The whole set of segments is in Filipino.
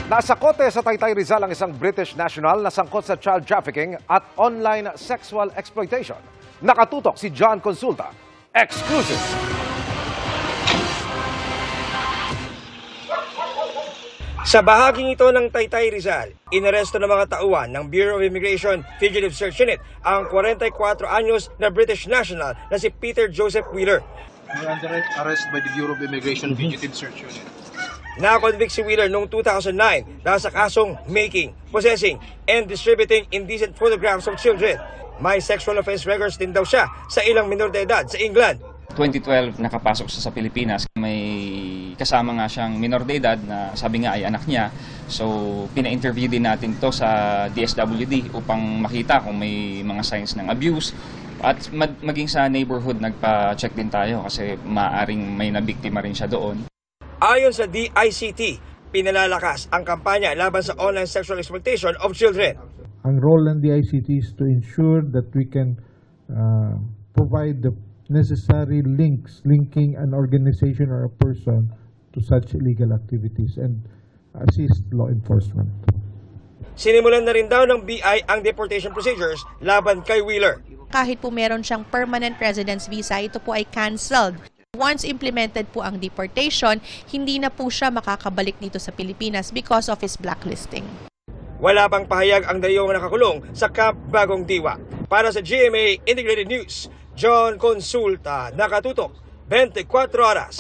Nasa kote sa Taytay Rizal ang isang British national na sangkot sa child trafficking at online sexual exploitation. Nakatutok si John Consulta. Exclusive! Sa bahaging ito ng Taytay Rizal, inaresto ng mga tauhan ng Bureau of Immigration Fugitive Search Unit ang 44 anyos na British national na si Peter Joseph Wheeler. Under arrest by the Bureau of Immigration Fugitive Search Unit. Nakonvict si Wheeler noong 2009 dahil sa kasong making, possessing, and distributing indecent photographs of children. May sexual offense records din daw siya sa ilang minor de edad sa England. 2012 nakapasok siya sa Pilipinas. May kasama nga siyang minor de edad na sabi nga ay anak niya. So pina-interview din natin to sa DSWD upang makita kung may mga signs ng abuse. At maging sa neighborhood nagpa-check din tayo kasi maaring may nabiktima rin siya doon. Ayon sa DICT, pinalalakas ang kampanya laban sa online sexual exploitation of children. Ang role ng DICT is to ensure that we can provide the necessary links, linking an organization or a person to such illegal activities and assist law enforcement. Sinimulan na rin daw ng BI ang deportation procedures laban kay Wheeler. Kahit po meron siyang permanent residence visa, ito po ay cancelled. Once implemented po ang deportation, hindi na po siya makakabalik dito sa Pilipinas because of his blacklisting. Wala pang pahayag ang dayong nakakulong sa Camp Bagong Diwa. Para sa GMA Integrated News, John Consulta, nakatutok 24 oras.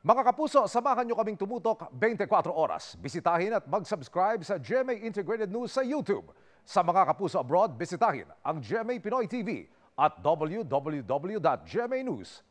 Mga kapuso, samahan nyo kaming tumutok 24 oras. Bisitahin at mag-subscribe sa GMA Integrated News sa YouTube. Sa mga kapuso abroad, bisitahin ang GMA Pinoy TV at www.gmanews.tv.